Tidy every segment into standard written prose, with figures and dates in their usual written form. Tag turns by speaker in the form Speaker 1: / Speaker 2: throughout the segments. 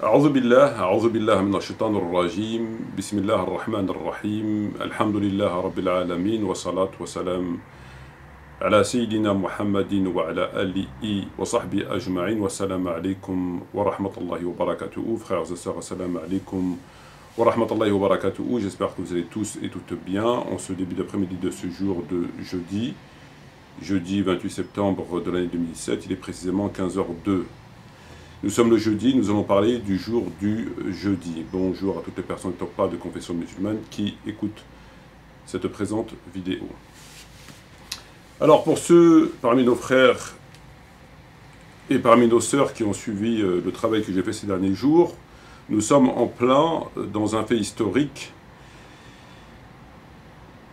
Speaker 1: أعوذ بالله من الشيطان الرجيم بسم الله الرحمن الرحيم الحمد لله رب العالمين والصلاة والسلام على سيدنا محمد وعلى آله وصحبه أجمعين والسلام عليكم ورحمة الله وبركاته. Frères et sœurs, assalamu alaikum wa rahmatullahi wa barakatuhu. J'espère que vous allez tous et toutes bien en ce début d'après-midi de ce jour de jeudi 28 septembre de l'année 2017. Il est précisément 15h02. Nous sommes le jeudi, nous allons parler du jour du jeudi. Bonjour à toutes les personnes qui n'ont pas de confession musulmane qui écoutent cette présente vidéo. Alors pour ceux parmi nos frères et parmi nos sœurs qui ont suivi le travail que j'ai fait ces derniers jours, nous sommes en plein dans un fait historique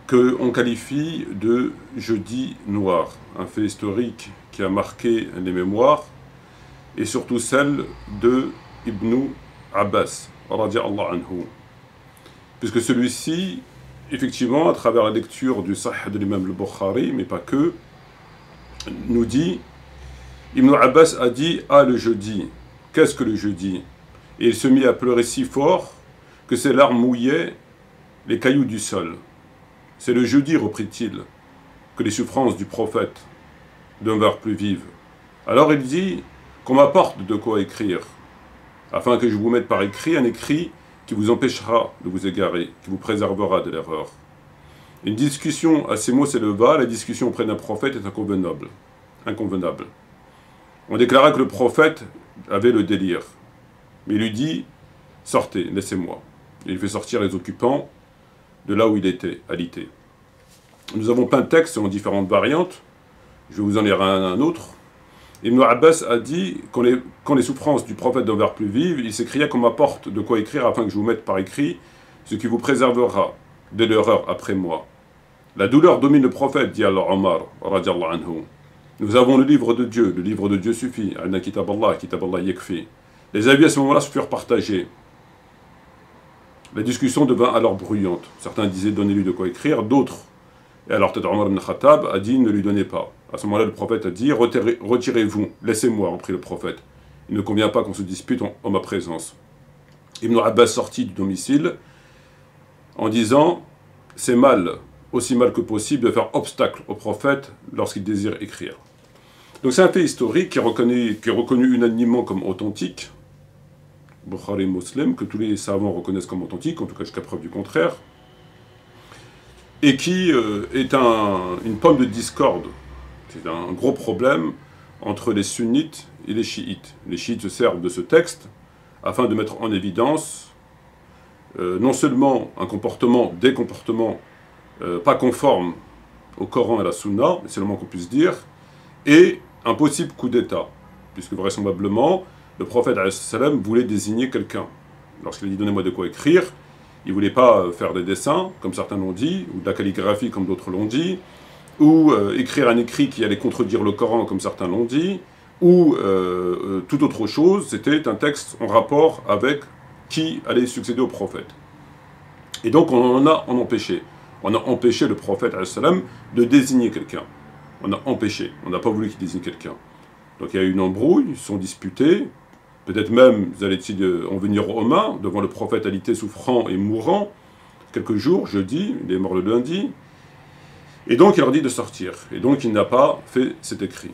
Speaker 1: qu'on qualifie de jeudi noir. Un fait historique qui a marqué les mémoires et surtout celle de Ibn Abbas, radiallahu anhu. Puisque celui-ci, effectivement, à travers la lecture du Sahih de l'imam al-Bukhari, mais pas que, nous dit, Ibn Abbas a dit « Ah, le jeudi, qu'est-ce que le jeudi ?» Et il se mit à pleurer si fort que ses larmes mouillaient les cailloux du sol. « C'est le jeudi, reprit-il, que les souffrances du prophète demeurent plus vives. » Alors il dit qu'on m'apporte de quoi écrire, afin que je vous mette par écrit un écrit qui vous empêchera de vous égarer, qui vous préservera de l'erreur. Une discussion à ces mots s'éleva, la discussion auprès d'un prophète est inconvenable. On déclara que le prophète avait le délire, mais il lui dit « Sortez, laissez-moi ». Et il fait sortir les occupants de là où il était, alité. Nous avons plein de textes en différentes variantes, je vais vous en lire un autre. Ibn Abbas a dit, quand les souffrances du prophète devinrent plus vives, il s'écria qu'on m'apporte de quoi écrire afin que je vous mette par écrit ce qui vous préservera de l'erreur après moi. La douleur domine le prophète, dit Allah Omar, radiallahu anhu. Nous avons le livre de Dieu suffit, Anna kitab Allah yakfi. Les avis à ce moment-là se furent partagés. La discussion devint alors bruyante. Certains disaient donnez-lui de quoi écrire, d'autres. Et alors peut-être Omar ibn Khattab a dit ne lui donnez pas. À ce moment-là, le prophète a dit retirez-vous, laissez-moi, reprit le prophète. Il ne convient pas qu'on se dispute en ma présence. Ibn Abbas sortit du domicile en disant c'est mal, aussi mal que possible, de faire obstacle au prophète lorsqu'il désire écrire. Donc c'est un fait historique qui est reconnu unanimement comme authentique, Bukhari Muslim, que tous les savants reconnaissent comme authentique, en tout cas jusqu'à preuve du contraire, et qui est une pomme de discorde. C'est un gros problème entre les sunnites et les chiites. Les chiites se servent de ce texte afin de mettre en évidence non seulement des comportements pas conformes au Coran et à la Sunna, c'est le moins qu'on puisse dire, et un possible coup d'État, puisque vraisemblablement, le prophète voulait désigner quelqu'un. Lorsqu'il a dit « donnez-moi de quoi écrire », il ne voulait pas faire des dessins, comme certains l'ont dit, ou de la calligraphie, comme d'autres l'ont dit, ou écrire un écrit qui allait contredire le Coran, comme certains l'ont dit, ou toute autre chose, c'était un texte en rapport avec qui allait succéder au prophète. Et donc on en a empêché. On a empêché le prophète de désigner quelqu'un. On a empêché, on n'a pas voulu qu'il désigne quelqu'un. Donc il y a eu une embrouille, ils se sont disputés, peut-être même allaient-ils en venir aux mains devant le prophète alité souffrant et mourant, quelques jours, jeudi, il est mort le lundi, et donc il leur dit de sortir, et donc il n'a pas fait cet écrit.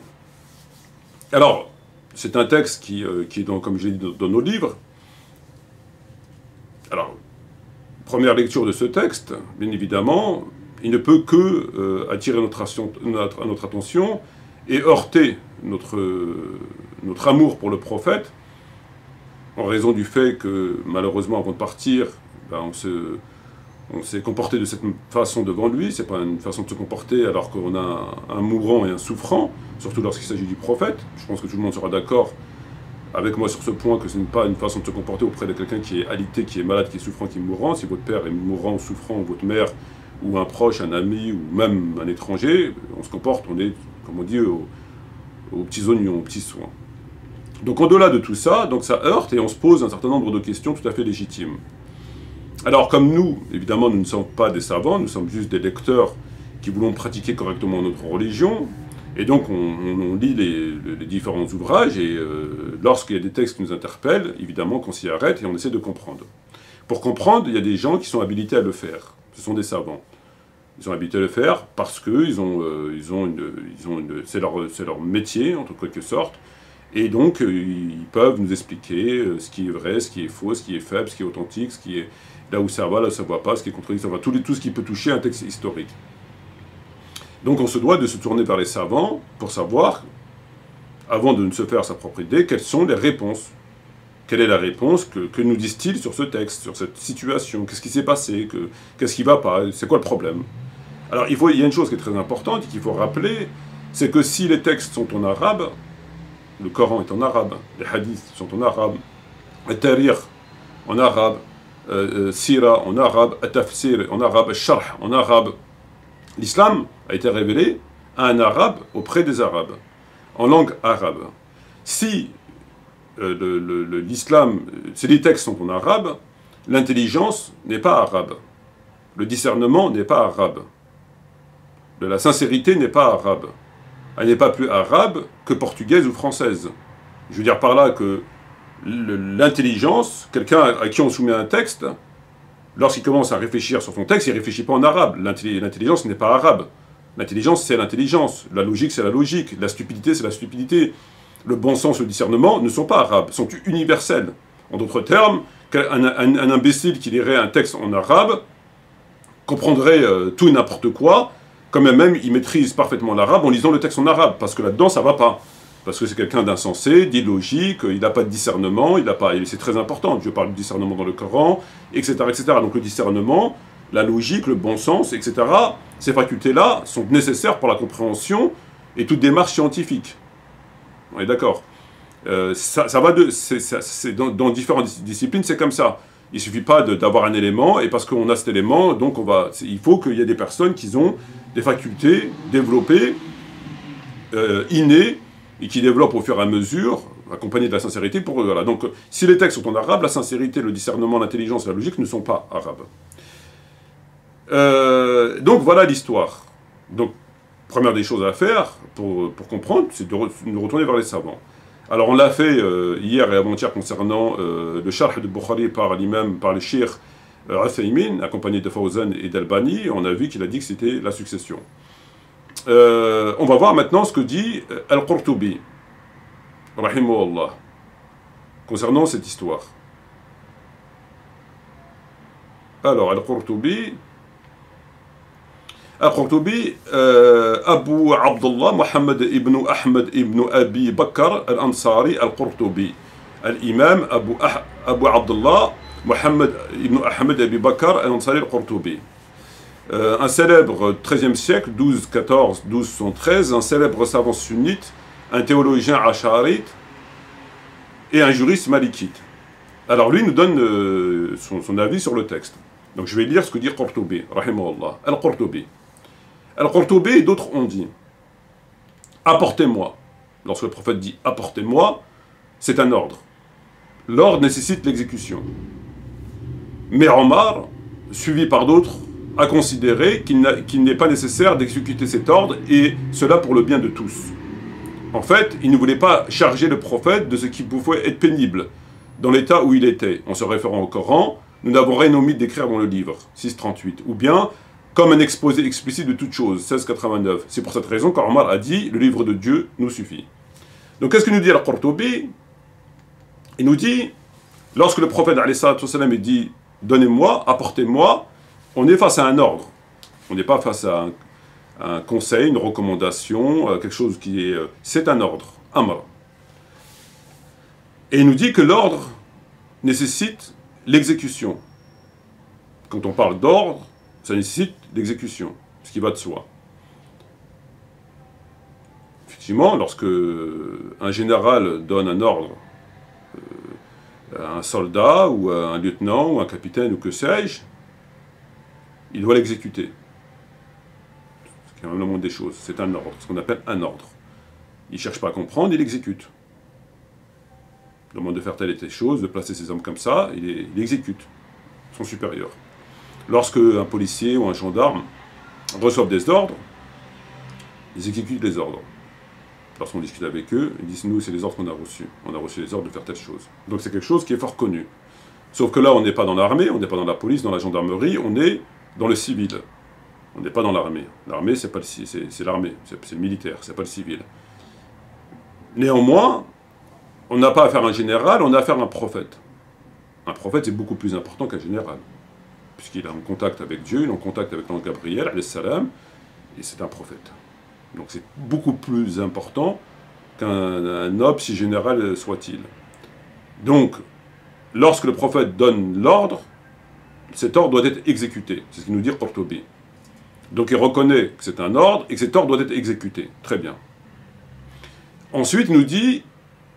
Speaker 1: Alors, c'est un texte qui est donc, comme je l'ai dit, dans nos livres. Alors, première lecture de ce texte, bien évidemment, il ne peut que attirer notre attention et heurter notre amour pour le prophète, en raison du fait que, malheureusement, avant de partir, on s'est comporté de cette façon devant lui. C'est pas une façon de se comporter alors qu'on a un mourant et un souffrant, surtout lorsqu'il s'agit du prophète. Je pense que tout le monde sera d'accord avec moi sur ce point, que ce n'est pas une façon de se comporter auprès de quelqu'un qui est alité, qui est malade, qui est souffrant, qui est mourant. Si votre père est mourant ou souffrant, ou votre mère, ou un proche, un ami, ou même un étranger, on se comporte, on est, comme on dit, aux petits oignons, aux petits soins. Donc au-delà de tout ça, donc ça heurte et on se pose un certain nombre de questions tout à fait légitimes. Alors comme nous, évidemment, nous ne sommes pas des savants, nous sommes juste des lecteurs qui voulons pratiquer correctement notre religion, Et donc on lit les différents ouvrages, et lorsqu'il y a des textes qui nous interpellent, évidemment qu'on s'y arrête et on essaie de comprendre. Pour comprendre, il y a des gens qui sont habilités à le faire. Ce sont des savants. Ils sont habilités à le faire parce que c'est leur métier, en quelque sorte. Et donc, ils peuvent nous expliquer ce qui est vrai, ce qui est faux, ce qui est faible, ce qui est authentique, ce qui est là où ça va, là où ça ne va pas, ce qui est contradictoire, tout ce qui peut toucher un texte historique. Donc on se doit de se tourner vers les savants pour savoir, avant de se faire sa propre idée, quelles sont les réponses. Quelle est la réponse, que nous disent-ils sur ce texte, sur cette situation? Qu'est-ce qui s'est passé? Qu'est-ce qui ne va pas? C'est quoi le problème? Alors il y a une chose qui est très importante et qu'il faut rappeler, c'est que si les textes sont en arabe, le Coran est en arabe, les hadiths sont en arabe, le tariq en arabe, sira en arabe, tafsir en arabe, sharh en arabe, l'islam a été révélé à un arabe auprès des arabes, en langue arabe. Si l'islam, si les textes sont en arabe, l'intelligence n'est pas arabe, le discernement n'est pas arabe, la sincérité n'est pas arabe, elle n'est pas plus arabe que portugaise ou française. Je veux dire par là que l'intelligence, quelqu'un à qui on soumet un texte, lorsqu'il commence à réfléchir sur son texte, il ne réfléchit pas en arabe. L'intelligence n'est pas arabe. L'intelligence, c'est l'intelligence. La logique, c'est la logique. La stupidité, c'est la stupidité. Le bon sens, le discernement ne sont pas arabes, sont universels. En d'autres termes, un imbécile qui lirait un texte en arabe comprendrait tout et n'importe quoi, quand même il maîtrise parfaitement l'arabe en lisant le texte en arabe, parce que là-dedans, ça ne va pas. Parce que c'est quelqu'un d'insensé, d'illogique, il n'a pas de discernement, c'est très important, Dieu parle du discernement dans le Coran, etc., etc. Donc le discernement, la logique, le bon sens, etc., ces facultés-là sont nécessaires pour la compréhension et toute démarche scientifique. On est d'accord. Dans différentes disciplines, c'est comme ça. Il ne suffit pas d'avoir un élément, et parce qu'on a cet élément, donc il faut qu'il y ait des personnes qui ont des facultés développées, innées, et qui développent au fur et à mesure, accompagnées de la sincérité. Voilà. Donc, si les textes sont en arabe, la sincérité, le discernement, l'intelligence et la logique ne sont pas arabes. Donc, voilà l'histoire. Donc, première des choses à faire, pour comprendre, c'est de nous retourner vers les savants. Alors, on l'a fait hier et avant-hier concernant le Sharh de Bukhari par l'imam, par le Cheikh Uthaymin, accompagné de Fawzan et d'Albani. On a vu qu'il a dit que c'était la succession. On va voir maintenant ce que dit Al-Qurtubi, rahimahullah, concernant cette histoire. Alors, Al-Qurtubi, Abu Abdullah Muhammad ibn Ahmed ibn Abi Bakr al-Ansari al-Qurtubi, al-Imam Abu Abdullah Muhammad ibn Ahmed Abi Bakr al-Ansari al-Qurtubi. Un célèbre 13e siècle, 1214, 1213, un célèbre savant sunnite, un théologien acharite et un juriste malikite. Alors lui nous donne son avis sur le texte. Donc je vais lire ce que dit Qurtubi, rahimahullah. Al-Qurtubi. Al-Qurtubi et d'autres ont dit « Apportez-moi ». Lorsque le prophète dit « Apportez-moi », c'est un ordre. L'ordre nécessite l'exécution. Mais Omar, suivi par d'autres, a considéré qu'il n'est pas nécessaire d'exécuter cet ordre, et cela pour le bien de tous. En fait, il ne voulait pas charger le prophète de ce qui pouvait être pénible dans l'état où il était. En se référant au Coran, nous n'avons rien omis d'écrire dans le livre, 638, ou bien comme un exposé explicite de toute chose, 1689. C'est pour cette raison qu'Omar a dit « Le livre de Dieu nous suffit ». Donc qu'est-ce que nous dit Al-Qurtubi? Il nous dit, lorsque le prophète dit « Donnez-moi, apportez-moi », on est face à un ordre. On n'est pas face à un conseil, une recommandation, quelque chose qui est... C'est un ordre, amr. Et il nous dit que l'ordre nécessite l'exécution. Quand on parle d'ordre, ça nécessite l'exécution, ce qui va de soi. Effectivement, lorsque un général donne un ordre à un soldat, ou à un lieutenant, ou un capitaine, ou que sais-je, il doit l'exécuter. C'est quand même le monde des choses. C'est un ordre, ce qu'on appelle un ordre. Il ne cherche pas à comprendre, il exécute. Il demande de faire telle et telle chose, de placer ses hommes comme ça, il exécute son supérieur. Lorsque un policier ou un gendarme reçoivent des ordres, ils exécutent les ordres. Lorsqu'on discute avec eux, ils disent nous, c'est les ordres qu'on a reçus. On a reçu les ordres de faire telle chose. Donc c'est quelque chose qui est fort connu. Sauf que là, on n'est pas dans l'armée, on n'est pas dans la police, dans la gendarmerie, on est dans le civil. On n'est pas dans l'armée. L'armée, c'est l'armée, c'est le militaire, c'est pas le civil. Néanmoins, on n'a pas affaire à un général, on a affaire à un prophète. Un prophète, c'est beaucoup plus important qu'un général. Puisqu'il est en contact avec Dieu, il est en contact avec l'ange Gabriel, alayhi salam, et c'est un prophète. Donc c'est beaucoup plus important qu'un noble, si général soit-il. Donc, lorsque le prophète donne l'ordre, cet ordre doit être exécuté. C'est ce qu'il nous dit Qurtubi. Donc il reconnaît que c'est un ordre et que cet ordre doit être exécuté. Très bien. Ensuite, il nous dit,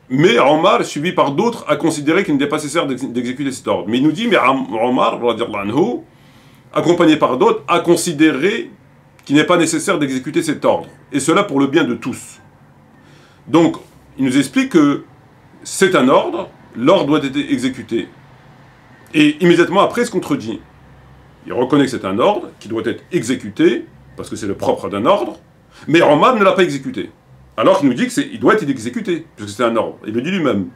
Speaker 1: mais Omar, suivi par d'autres, a considéré qu'il n'était pas nécessaire d'exécuter cet ordre. Mais il nous dit, mais Omar, accompagné par d'autres, a considéré qu'il n'est pas nécessaire d'exécuter cet ordre. Et cela pour le bien de tous. Donc, il nous explique que c'est un ordre, l'ordre doit être exécuté. Et immédiatement après, il se contredit. Il reconnaît que c'est un ordre qui doit être exécuté, parce que c'est le propre d'un ordre, mais Omar ne l'a pas exécuté. Alors qu'il nous dit qu'il doit être exécuté, puisque c'est un ordre. Il le dit lui-même.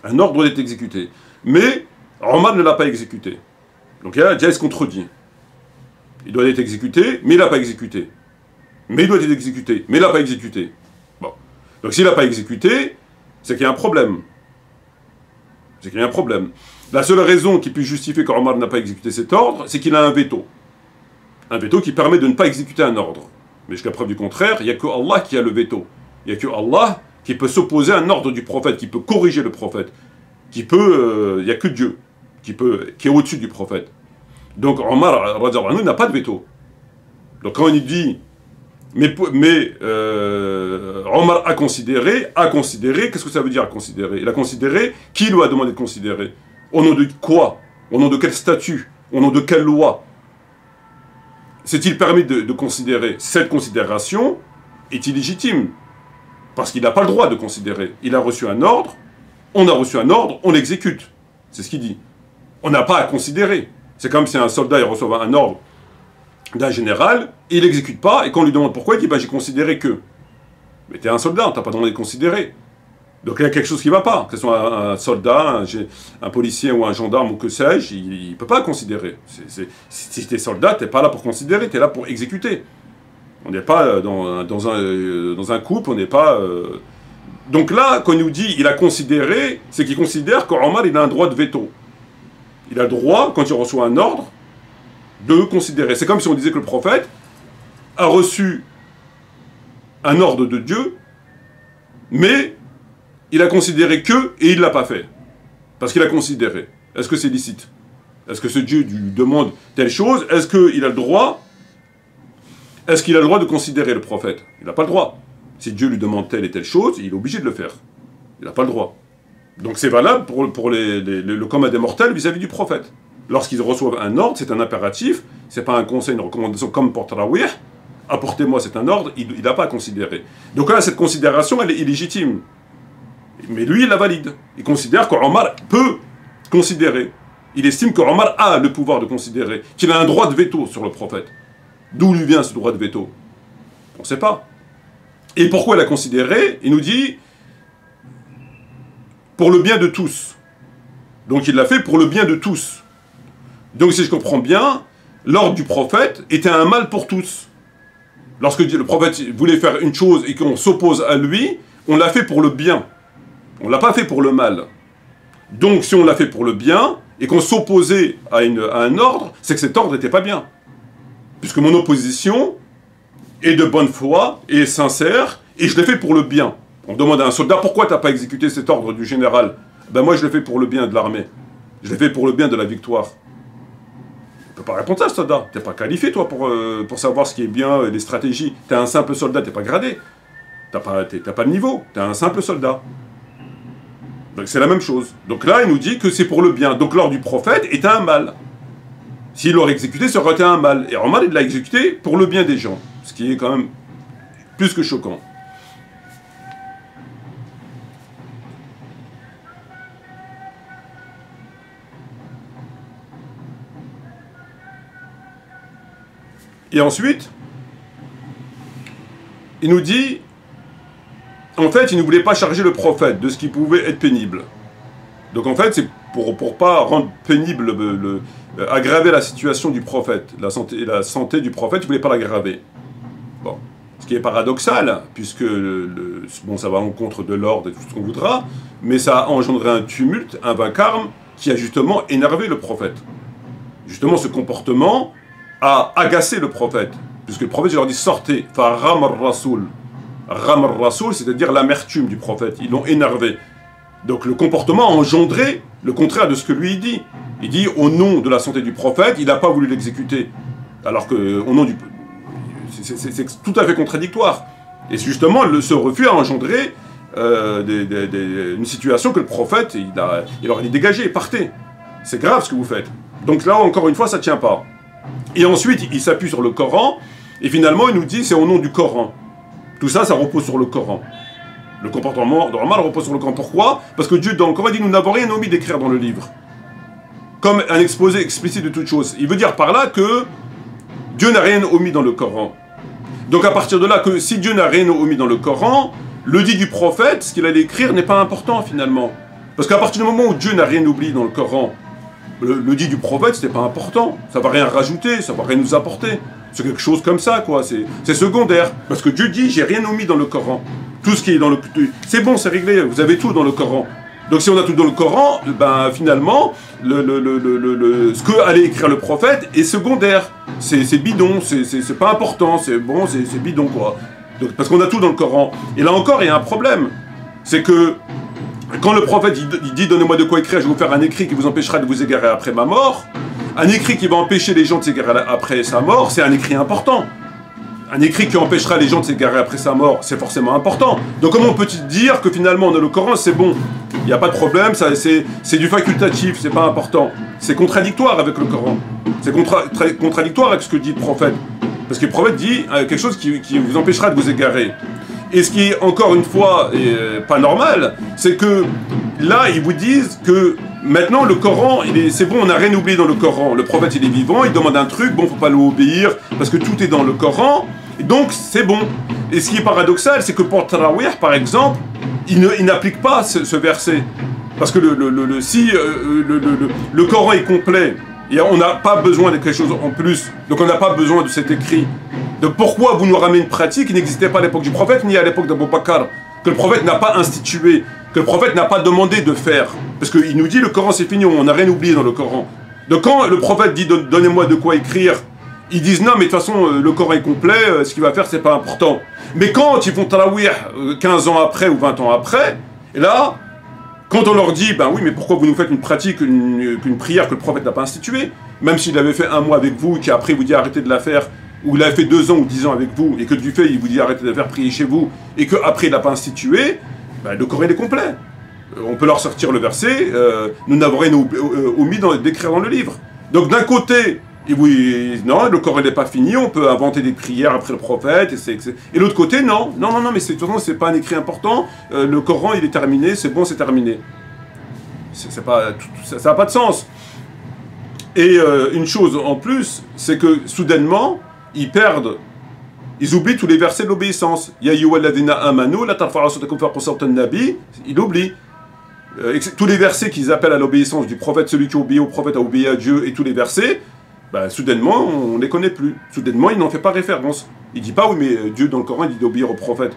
Speaker 1: Un ordre doit être exécuté. Mais Omar ne l'a pas exécuté. Donc là, déjà, il se contredit. Il doit être exécuté, mais il ne l'a pas exécuté. Mais il doit être exécuté, mais il ne l'a pas exécuté. Bon. Donc s'il ne l'a pas exécuté, c'est qu'il y a un problème. C'est qu'il y a un problème. La seule raison qui puisse justifier qu'Omar n'a pas exécuté cet ordre, c'est qu'il a un veto. Un veto qui permet de ne pas exécuter un ordre. Mais jusqu'à preuve du contraire, il n'y a que Allah qui a le veto. Il n'y a que Allah qui peut s'opposer à un ordre du prophète, qui peut corriger le prophète. Il n'y a que Dieu qui est au-dessus du prophète. Donc Omar n'a pas de veto. Donc quand il dit Omar a considéré, qu'est-ce que ça veut dire à considérer? Il a considéré, qui lui a demandé de considérer? Au nom de quoi? Au nom de quel statut? Au nom de quelle loi? S'est-il permis de considérer? Cette considération est illégitime. Parce qu'il n'a pas le droit de considérer. Il a reçu un ordre, on a reçu un ordre, on l'exécute. C'est ce qu'il dit. On n'a pas à considérer. C'est comme si un soldat il reçoit un ordre d'un général, et il n'exécute pas, et quand on lui demande pourquoi, il dit bah, j'ai considéré que. Mais t'es un soldat, on t'a pas demandé de considérer. Donc il y a quelque chose qui ne va pas. Que ce soit un soldat, un policier ou un gendarme ou que sais-je, il ne peut pas considérer. Si tu es soldat, tu n'es pas là pour considérer, tu es là pour exécuter. On n'est pas dans un couple, on n'est pas... Donc là, quand il nous dit il a considéré, c'est qu'il considère qu'Omar il a un droit de veto. Il a le droit, quand il reçoit un ordre, de considérer. C'est comme si on disait que le prophète a reçu un ordre de Dieu, mais il a considéré que, et il ne l'a pas fait. Parce qu'il a considéré. Est-ce que c'est licite? Est-ce que ce Dieu lui demande telle chose? Est-ce qu'il a le droit? Est-ce qu'il a le droit de considérer le prophète? Il n'a pas le droit. Si Dieu lui demande telle et telle chose, il est obligé de le faire. Il n'a pas le droit. Donc c'est valable pour le commun des mortels vis-à-vis du prophète. Lorsqu'ils reçoivent un ordre, c'est un impératif, c'est pas un conseil, une recommandation comme pour Tarawih. Apportez-moi, c'est un ordre, il n'a pas à considérer. Donc là, cette considération, elle est illégitime. Mais lui, il la valide. Il considère qu'Omar peut considérer. Il estime qu'Omar a le pouvoir de considérer, qu'il a un droit de veto sur le prophète. D'où lui vient ce droit de veto? On ne sait pas. Et pourquoi il a considéré? Il nous dit pour le bien de tous. Donc il l'a fait pour le bien de tous. Donc si je comprends bien, l'ordre du prophète était un mal pour tous. Lorsque le prophète voulait faire une chose et qu'on s'oppose à lui, on l'a fait pour le bien. On ne l'a pas fait pour le mal. Donc si on l'a fait pour le bien, et qu'on s'opposait à un ordre, c'est que cet ordre n'était pas bien. Puisque mon opposition est de bonne foi, et sincère, et je l'ai fait pour le bien. On demande à un soldat, pourquoi tu n'as pas exécuté cet ordre du général? Ben moi je l'ai fait pour le bien de l'armée. Je l'ai fait pour le bien de la victoire. Tu ne peux pas répondre ça, soldat. Tu n'es pas qualifié, toi, pour savoir ce qui est bien, les stratégies. Tu es un simple soldat, tu n'es pas gradé. Tu n'as pas de niveau, tu es un simple soldat. Donc c'est la même chose. Donc là, il nous dit que c'est pour le bien. Donc l'ordre du prophète est un mal. S'il l'aurait exécuté, ça aurait été un mal. Et Omar, il l'a exécuté pour le bien des gens. Ce qui est quand même plus que choquant. Et ensuite, il nous dit en fait, il ne voulait pas charger le prophète de ce qui pouvait être pénible. Donc en fait, c'est pour pas rendre pénible, aggraver la situation du prophète, la santé du prophète, il ne voulait pas l'aggraver. Bon. Ce qui est paradoxal, puisque bon, ça va en contre de l'ordre et tout ce qu'on voudra, mais ça a engendré un tumulte, un vacarme, qui a justement énervé le prophète. Justement, ce comportement a agacé le prophète, puisque le prophète, il leur dit, sortez, fa ram ar-rasoul. Ram ar-rasoul, c'est-à-dire l'amertume du prophète, ils l'ont énervé. Donc le comportement a engendré le contraire de ce que lui il dit. Il dit, au nom de la santé du prophète, il n'a pas voulu l'exécuter. Alors que, au nom du... C'est tout à fait contradictoire. Et justement, ce refus a engendré une situation que le prophète, il aurait dit dégagez, partez. C'est grave ce que vous faites. Donc là, encore une fois, ça ne tient pas. Et ensuite, il s'appuie sur le Coran, et finalement, il nous dit c'est au nom du Coran. Tout ça, ça repose sur le Coran. Le comportement normal repose sur le Coran. Pourquoi? Parce que Dieu, dans le Coran, dit nous n'avons rien omis d'écrire dans le livre. Comme un exposé explicite de toute chose. Il veut dire par là que Dieu n'a rien omis dans le Coran. Donc à partir de là, que si Dieu n'a rien omis dans le Coran, le dit du prophète, ce qu'il allait écrire n'est pas important finalement. Parce qu'à partir du moment où Dieu n'a rien oublié dans le Coran, le dit du prophète, c'était pas important. Ça va rien rajouter, ça va rien nous apporter. C'est quelque chose comme ça, quoi. C'est secondaire. Parce que Dieu dit, j'ai rien omis dans le Coran. Tout ce qui est dans le... C'est bon, c'est réglé, vous avez tout dans le Coran. Donc si on a tout dans le Coran, ben finalement, ce que allait écrire le prophète est secondaire. C'est bidon, c'est pas important, c'est bon, c'est bidon, quoi. Donc, parce qu'on a tout dans le Coran. Et là encore, il y a un problème. C'est que quand le prophète il dit donnez-moi de quoi écrire, je vais vous faire un écrit qui vous empêchera de vous égarer après ma mort. Un écrit qui va empêcher les gens de s'égarer après sa mort, c'est un écrit important. Un écrit qui empêchera les gens de s'égarer après sa mort, c'est forcément important. Donc comment on peut dire que finalement on a le Coran, c'est bon? Il n'y a pas de problème, c'est du facultatif, c'est pas important. C'est contradictoire avec le Coran. C'est contradictoire avec ce que dit le prophète. Parce que le prophète dit quelque chose qui vous empêchera de vous égarer. Et ce qui est, encore une fois, pas normal, c'est que là, ils vous disent que maintenant, le Coran, c'est bon, on n'a rien oublié dans le Coran. Le prophète, il est vivant, il demande un truc, bon, faut pas l'obéir, parce que tout est dans le Coran, et donc c'est bon. Et ce qui est paradoxal, c'est que pour Tarawih, par exemple, il n'applique pas ce verset. Parce que si le Coran est complet, et on n'a pas besoin de quelque chose en plus, donc on n'a pas besoin de cet écrit. Donc pourquoi vous nous ramenez une pratique qui n'existait pas à l'époque du prophète, ni à l'époque d'Abou Bakr, que le prophète n'a pas institué, que le prophète n'a pas demandé de faire? Parce qu'il nous dit le Coran c'est fini, on n'a rien oublié dans le Coran. Donc quand le prophète dit donnez-moi de quoi écrire, ils disent non mais de toute façon le Coran est complet, ce qu'il va faire c'est pas important. Mais quand ils font Tarawih 15 ans après ou 20 ans après, et là, quand on leur dit ben oui mais pourquoi vous nous faites une pratique, une prière que le prophète n'a pas instituée, même s'il avait fait un mois avec vous, qui après vous dit arrêtez de la faire, ou il a fait 2 ans ou 10 ans avec vous, et que du fait il vous dit arrêtez de faire prier chez vous, et qu'après il n'a pas institué, ben, le Coran est complet. On peut leur sortir le verset, nous n'avons rien omis d'écrire dans le livre. Donc d'un côté, non, le Coran n'est pas fini, on peut inventer des prières après le prophète, et l'autre côté, non, mais de toute façon c'est pas un écrit important, le Coran il est terminé, c'est bon, c'est terminé. Ça n'a pas de sens. Et une chose en plus, c'est que soudainement, ils oublient tous les versets de l'obéissance. Ya ayyuhalladhina amanu la tarfa'u aswatakum fawqa sawti an-nabi, ils oublient. Tous les versets qu'ils appellent à l'obéissance du prophète, celui qui obéit au prophète a obéi à Dieu, et tous les versets, ben, soudainement, on ne les connaît plus. Soudainement, il n'en fait pas référence. Il ne dit pas, oui, mais Dieu dans le Coran, il dit d'obéir au prophète.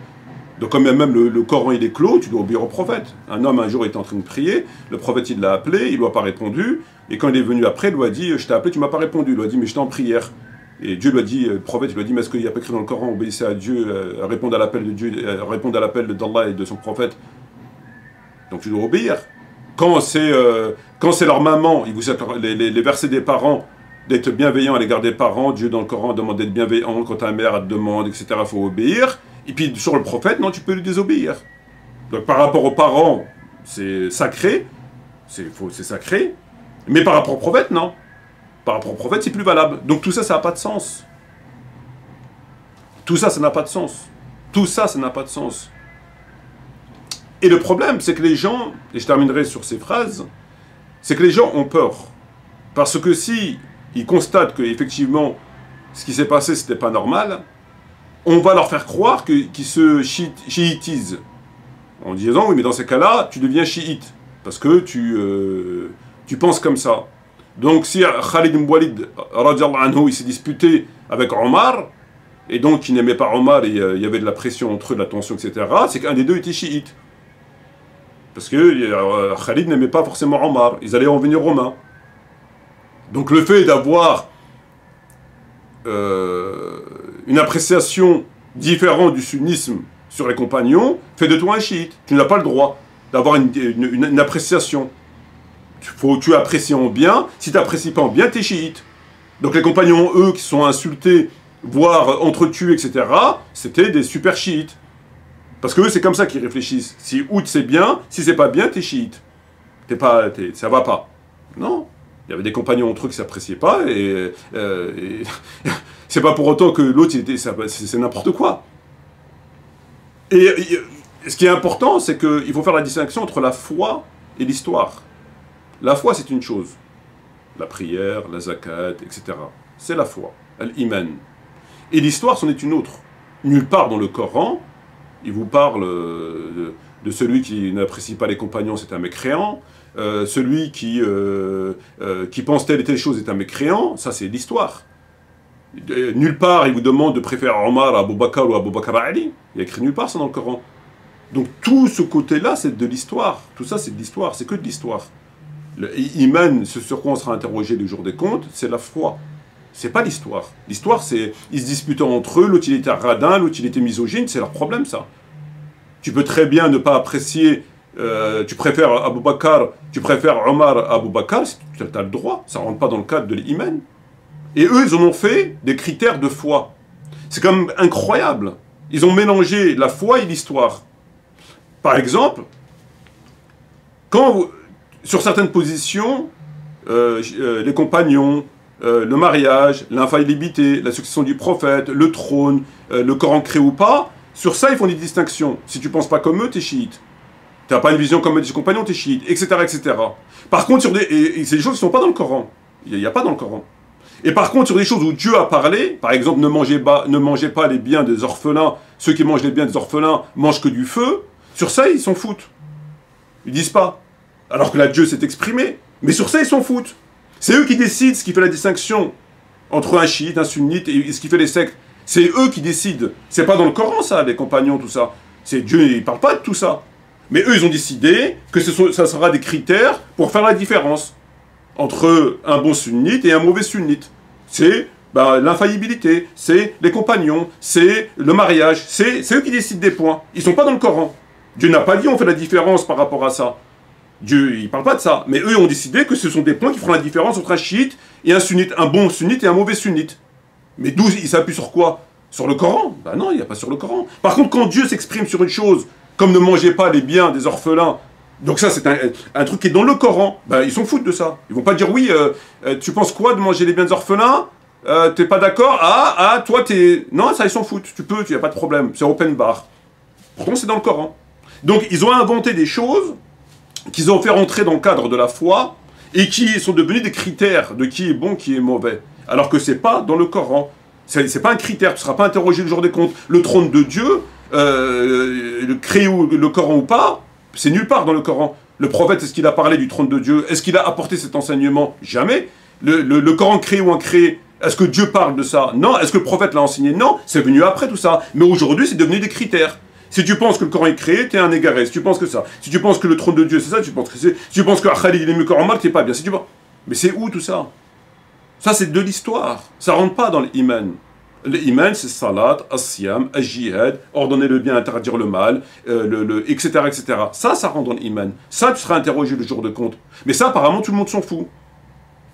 Speaker 1: Donc quand même le Coran, il est clos, tu dois obéir au prophète. Un homme, un jour, était en train de prier, le prophète, il l'a appelé, il ne lui a pas répondu, et quand il est venu après, il lui a dit, je t'ai appelé, tu ne m'as pas répondu. Il lui a dit, mais j'étais en prière. Et Dieu lui a dit, le prophète, il lui a dit, mais est-ce qu'il n'y a pas écrit dans le Coran, obéissez à Dieu, répondre à l'appel de Dieu, répondre à l'appel d'Allah et de son prophète. Donc tu dois obéir. Quand c'est leur maman, les versets des parents, d'être bienveillant à l'égard des parents, Dieu dans le Coran demande d'être bienveillant quand ta mère te demande, etc., il faut obéir. Et puis sur le prophète, non, tu peux lui désobéir. Donc par rapport aux parents, c'est sacré, c'est sacré, mais par rapport au prophète, non. Par rapport au prophète, c'est plus valable. Donc tout ça, ça n'a pas de sens. Tout ça, ça n'a pas de sens. Tout ça, ça n'a pas de sens. Et le problème, c'est que les gens, et je terminerai sur ces phrases, c'est que les gens ont peur. Parce que si ils constatent qu'effectivement, ce qui s'est passé, c'était pas normal, on va leur faire croire qu'ils se chiitisent. En disant, oui, mais dans ces cas-là, tu deviens chiite, parce que tu penses comme ça. Donc si Khalid ibn Walid, radiallahu anhu, il s'est disputé avec Omar, et donc il n'aimait pas Omar, et il y avait de la pression entre eux, de la tension, etc., c'est qu'un des deux était chiite. Parce que Khalid n'aimait pas forcément Omar, ils allaient en venir aux mains. Donc le fait d'avoir une appréciation différente du sunnisme sur les compagnons fait de toi un chiite. Tu n'as pas le droit d'avoir une appréciation. Tu apprécies en bien, si tu n'apprécies pas en bien, tu es chiite. Donc les compagnons, eux, qui sont insultés, voire entretués, etc., c'était des super chiites. Parce que eux, c'est comme ça qu'ils réfléchissent. Si Oud c'est bien, si c'est pas bien, t'es chiite. Ça va pas. Non. Il y avait des compagnons entre eux qui s'appréciaient pas, et c'est pas pour autant que l'autre, c'est n'importe quoi. Et ce qui est important, c'est qu'il faut faire la distinction entre la foi et l'histoire. La foi, c'est une chose. La prière, la zakat, etc. C'est la foi, l'iman. Et l'histoire, c'en est une autre. Nulle part dans le Coran, il vous parle de celui qui n'apprécie pas les compagnons, c'est un mécréant. Celui qui pense telle et telle chose est un mécréant. Ça, c'est l'histoire. Nulle part, il vous demande de préférer Omar à Abu Bakr ou Abu Bakr à Ali. Il y a écrit nulle part ça dans le Coran. Donc tout ce côté-là, c'est de l'histoire. Tout ça, c'est de l'histoire. C'est que de l'histoire. L'iman, ce sur quoi on sera interrogé le jour des comptes, c'est la foi. C'est pas l'histoire. L'histoire, c'est ils se disputent entre eux, l'autre il était radin, l'autre il était misogyne, c'est leur problème ça. Tu peux très bien ne pas apprécier, tu préfères Abu Bakr, tu préfères Omar à Abu Bakr, tu as le droit, ça rentre pas dans le cadre de l'iman. Et eux, ils en ont fait des critères de foi. C'est quand même incroyable. Ils ont mélangé la foi et l'histoire. Par exemple, sur certaines positions, les compagnons, le mariage, l'infaillibilité, la succession du prophète, le trône, le Coran créé ou pas, sur ça, ils font des distinctions. Si tu ne penses pas comme eux, tu es chiite. Tu n'as pas une vision comme eux des compagnons, tu es chiite, etc., etc. Par contre, c'est des choses qui ne sont pas dans le Coran. Il n'y a pas dans le Coran. Et par contre, sur des choses où Dieu a parlé, par exemple, ne mangez pas les biens des orphelins, ceux qui mangent les biens des orphelins mangent que du feu, sur ça, ils s'en foutent. Ils disent pas. Alors que là, Dieu s'est exprimé. Mais sur ça, ils s'en foutent. C'est eux qui décident ce qui fait la distinction entre un chiite, un sunnite et ce qui fait les sectes. C'est eux qui décident. C'est pas dans le Coran, ça, les compagnons, tout ça. C'est Dieu, il parle pas de tout ça. Mais eux, ils ont décidé que ça sera des critères pour faire la différence entre un bon sunnite et un mauvais sunnite. C'est l'infaillibilité, c'est les compagnons, c'est le mariage, c'est eux qui décident des points. Ils sont pas dans le Coran. Dieu n'a pas dit on fait la différence par rapport à ça. Dieu, il parle pas de ça. Mais eux ont décidé que ce sont des points qui feront la différence entre un chiite et un sunnite, un bon sunnite et un mauvais sunnite. Mais d'où il s'appuie sur quoi? Sur le Coran? Ben non, il n'y a pas sur le Coran. Par contre, quand Dieu s'exprime sur une chose, comme ne mangez pas les biens des orphelins, donc ça c'est un truc qui est dans le Coran, ben ils s'en foutent de ça. Ils vont pas dire oui, tu penses quoi de manger les biens des orphelins? T'es pas d'accord? Toi t'es... Non, ça ils s'en foutent, tu peux, il n'y a pas de problème, c'est open bar. Pourtant c'est dans le Coran. Donc ils ont inventé des choses qu'ils ont fait rentrer dans le cadre de la foi et qui sont devenus des critères de qui est bon, qui est mauvais. Alors que c'est pas dans le Coran. C'est pas un critère, tu ne seras pas interrogé le jour des comptes. Le trône de Dieu, créé le Coran ou pas, c'est nulle part dans le Coran. Le prophète, est-ce qu'il a parlé du trône de Dieu? Est-ce qu'il a apporté cet enseignement? Jamais. Le Coran créé ou incréé, est-ce que Dieu parle de ça? Non. Est-ce que le prophète l'a enseigné? Non. C'est venu après tout ça. Mais aujourd'hui, c'est devenu des critères. Si tu penses que le Coran est créé, t'es un égaré. Si tu penses que ça. Si tu penses que le trône de Dieu, c'est ça, si tu penses que Khalid il est mieux qu'Omar, t'es pas bien. Mais c'est où tout ça? Ça, c'est de l'histoire. Ça rentre pas dans l'iman. L'iman, c'est salat, as-siyam, as-jihad, ordonner le bien, interdire le mal, etc., etc. Ça rentre dans l'iman. Ça, tu seras interrogé le jour de compte. Mais ça, apparemment, tout le monde s'en fout.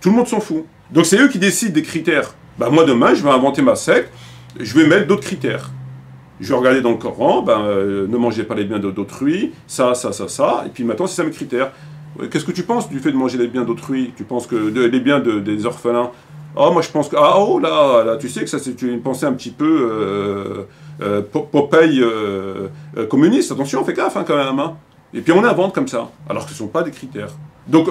Speaker 1: Tout le monde s'en fout. Donc, c'est eux qui décident des critères. Moi, demain, je vais inventer ma secte, je vais mettre d'autres critères. Je vais regarder dans le Coran, ne mangez pas les biens d'autrui, ça, et puis maintenant, c'est ça mes critères. Qu'est-ce que tu penses du fait de manger les biens d'autrui? Tu penses que les biens des orphelins? Moi je pense que... là, tu sais que ça c'est une pensée un petit peu Popeye communiste. Attention, on fait gaffe quand même. Hein. Et puis on invente comme ça, alors que ce ne sont pas des critères. Donc,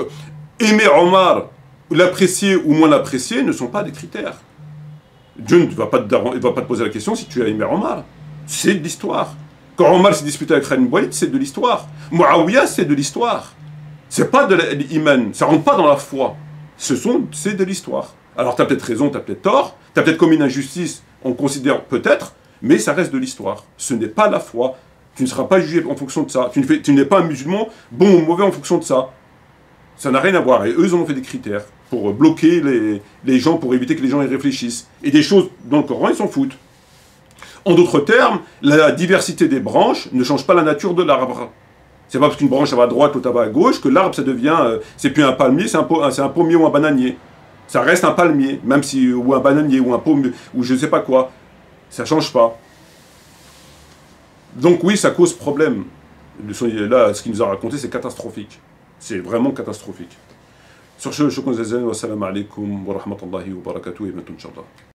Speaker 1: aimer Omar, l'apprécier ou moins l'apprécier, ne sont pas des critères. Dieu ne va pas te poser la question si tu as aimé Omar. C'est de l'histoire. Quand Omar s'est disputé avec Khalid ibn Walid, c'est de l'histoire. Muawiyah, c'est de l'histoire. C'est pas de l'iman, ça rentre pas dans la foi. C'est de l'histoire. Alors tu as peut-être raison, tu as peut-être tort, tu as peut-être commis une injustice, on considère peut-être, mais ça reste de l'histoire. Ce n'est pas la foi. Tu ne seras pas jugé en fonction de ça. Tu n'es pas un musulman bon ou mauvais en fonction de ça. Ça n'a rien à voir. Et eux, ils ont fait des critères pour bloquer les gens, pour éviter que les gens y réfléchissent. Et des choses dans le Coran, ils s'en foutent. En d'autres termes, la diversité des branches ne change pas la nature de l'arbre. C'est pas parce qu'une branche va à droite, l'autre va à gauche, que l'arbre, ça devient... c'est plus un palmier, c'est un pommier ou un bananier. Ça reste un palmier, même si... ou un bananier, ou un pommier, ou je sais pas quoi. Ça change pas. Donc oui, ça cause problème. Là, ce qu'il nous a raconté, c'est catastrophique. C'est vraiment catastrophique. Sur ce, je vous dis, wassalamu alaikum wa rahmatullahi wa barakatuh, et bientôt, Inch'Allah.